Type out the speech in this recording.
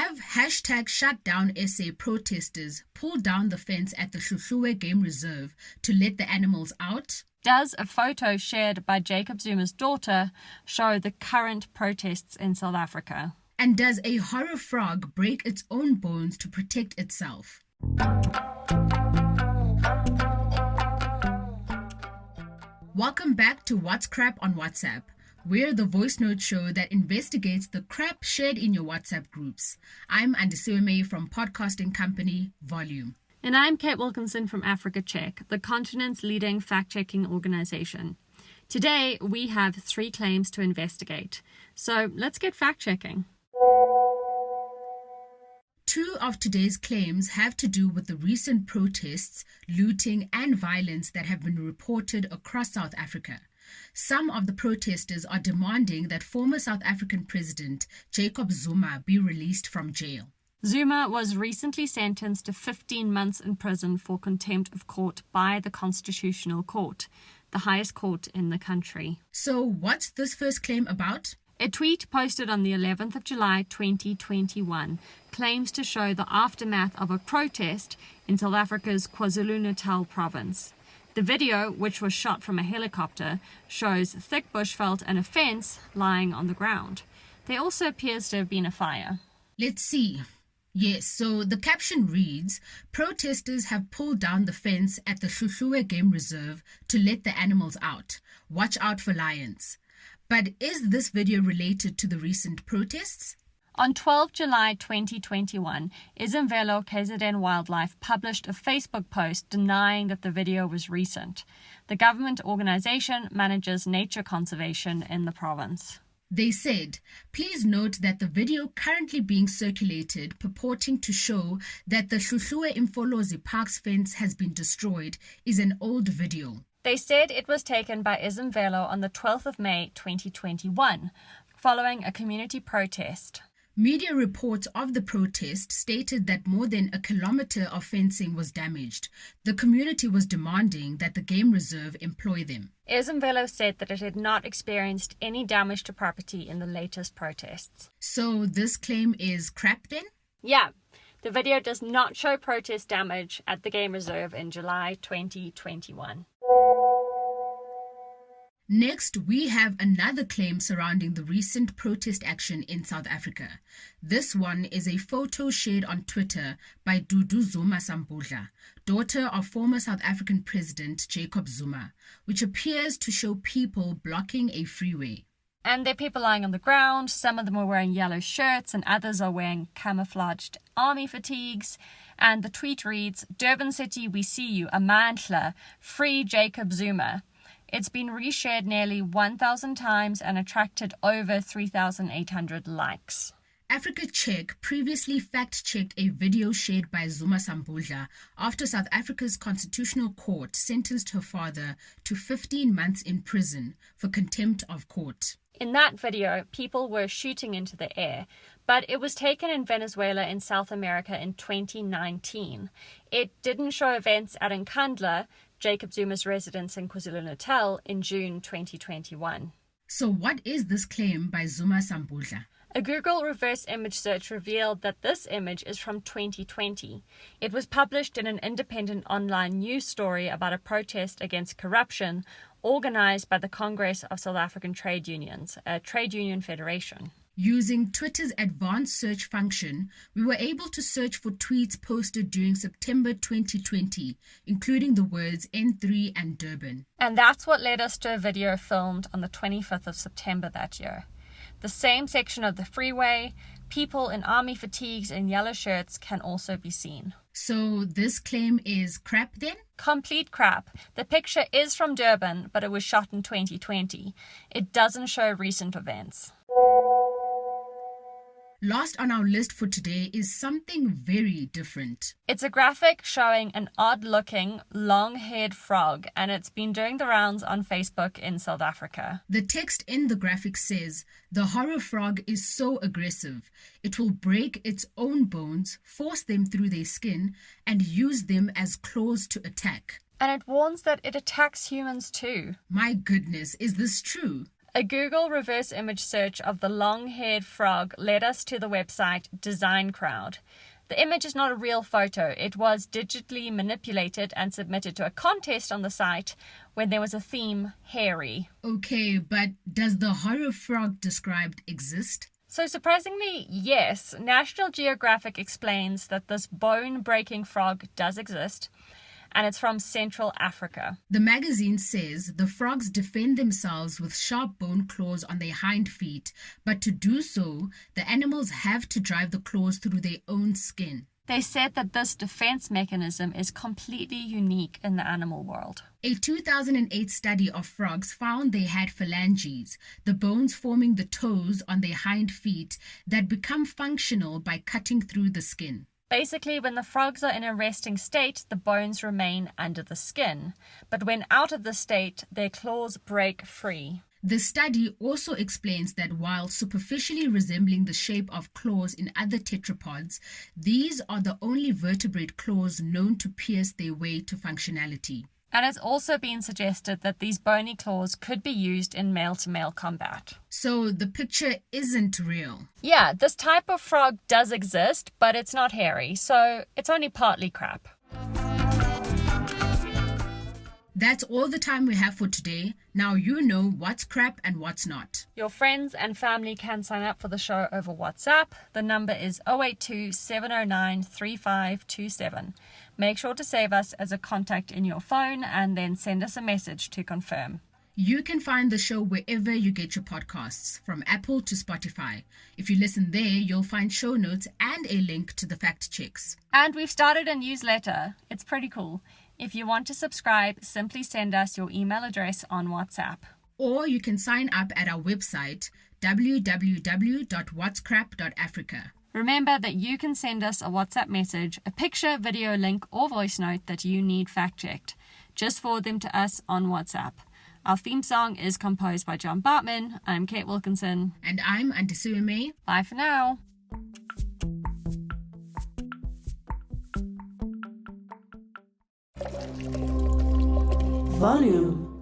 Have #ShutDownSA protesters pulled down the fence at the Hluhluwe Game Reserve to let the animals out? Does a photo shared by Jacob Zuma's daughter show the current protests in South Africa? And does a horror frog break its own bones to protect itself? Welcome back to What's Crap on WhatsApp. We're the voice note show that investigates the crap shared in your WhatsApp groups. I'm Andisiweme from podcasting company Volume. And I'm Kate Wilkinson from Africa Check, the continent's leading fact-checking organization. Today, we have 3 claims to investigate. So let's get fact-checking. 2 of today's claims have to do with the recent protests, looting, and violence that have been reported across South Africa. Some of the protesters are demanding that former South African President Jacob Zuma be released from jail. Zuma was recently sentenced to 15 months in prison for contempt of court by the Constitutional Court, the highest court in the country. So what's this first claim about? A tweet posted on the 11th of July 2021 claims to show the aftermath of a protest in South Africa's KwaZulu-Natal province. The video, which was shot from a helicopter, shows thick bushveld and a fence lying on the ground. There also appears to have been a fire. Let's see. Yes, so the caption reads, protesters have pulled down the fence at the Hluhluwe Game Reserve to let the animals out. Watch out for lions. But is this video related to the recent protests? On 12 July 2021, Izimvelo KZN Wildlife published a Facebook post denying that the video was recent. The government organization manages nature conservation in the province. They said, please note that the video currently being circulated purporting to show that the Hluhluwe Imfolozi Park's fence has been destroyed is an old video. They said it was taken by Izimvelo on the 12th of May 2021, following a community protest. Media reports of the protest stated that more than a kilometer of fencing was damaged. The community was demanding that the game reserve employ them. Izimvelo said that it had not experienced any damage to property in the latest protests. So this claim is crap then? Yeah. The video does not show protest damage at the game reserve in July 2021. Next, we have another claim surrounding the recent protest action in South Africa. This one is a photo shared on Twitter by Dudu Zuma Sambudla, daughter of former South African President Jacob Zuma, which appears to show people blocking a freeway. And there are people lying on the ground. Some of them are wearing yellow shirts and others are wearing camouflaged army fatigues. And the tweet reads, Durban City, we see you, Amandla, free Jacob Zuma. It's been reshared nearly 1,000 times and attracted over 3,800 likes. Africa Check previously fact-checked a video shared by Zuma Sambudla after South Africa's Constitutional Court sentenced her father to 15 months in prison for contempt of court. In that video, people were shooting into the air, but it was taken in Venezuela in South America in 2019. It didn't show events at Nkandla, Jacob Zuma's residence in KwaZulu-Natal, in June 2021. So what is this claim by Zuma Sambudla? A Google reverse image search revealed that this image is from 2020. It was published in an independent online news story about a protest against corruption organized by the Congress of South African Trade Unions, a trade union federation. Using Twitter's advanced search function, we were able to search for tweets posted during September 2020, including the words N3 and Durban. And that's what led us to a video filmed on the 25th of September that year. The same section of the freeway, people in army fatigues and yellow shirts can also be seen. So this claim is crap then? Complete crap. The picture is from Durban, but it was shot in 2020. It doesn't show recent events. Last on our list for today is something very different. It's a graphic showing an odd-looking, long-haired frog, and it's been doing the rounds on Facebook in South Africa. The text in the graphic says, the horror frog is so aggressive. It will break its own bones, force them through their skin, and use them as claws to attack. And it warns that it attacks humans too. My goodness, is this true? A Google reverse image search of the long-haired frog led us to the website Design Crowd. The image is not a real photo. It was digitally manipulated and submitted to a contest on the site when there was a theme, hairy. Okay, but does the horror frog described exist? So surprisingly, yes. National Geographic explains that this bone-breaking frog does exist, and it's from Central Africa. The magazine says the frogs defend themselves with sharp bone claws on their hind feet, but to do so, the animals have to drive the claws through their own skin. They said that this defense mechanism is completely unique in the animal world. A 2008 study of frogs found they had phalanges, the bones forming the toes on their hind feet that become functional by cutting through the skin. Basically, when the frogs are in a resting state, the bones remain under the skin. But when out of the state, their claws break free. The study also explains that while superficially resembling the shape of claws in other tetrapods, these are the only vertebrate claws known to pierce their way to functionality. And it's also been suggested that these bony claws could be used in male-to-male combat. So the picture isn't real. Yeah, this type of frog does exist, but it's not hairy, so it's only partly crap. That's all the time we have for today. Now you know what's crap and what's not. Your friends and family can sign up for the show over WhatsApp. The number is 082 709 3527. Make sure to save us as a contact in your phone and then send us a message to confirm. You can find the show wherever you get your podcasts, from Apple to Spotify. If you listen there, you'll find show notes and a link to the fact checks. And we've started a newsletter. It's pretty cool. If you want to subscribe, simply send us your email address on WhatsApp. Or you can sign up at our website, www.whatscrap.africa. Remember that you can send us a WhatsApp message, a picture, video link, or voice note that you need fact-checked. Just forward them to us on WhatsApp. Our theme song is composed by John Bartman. I'm Kate Wilkinson. And I'm Andisume. Bye for now. Volume.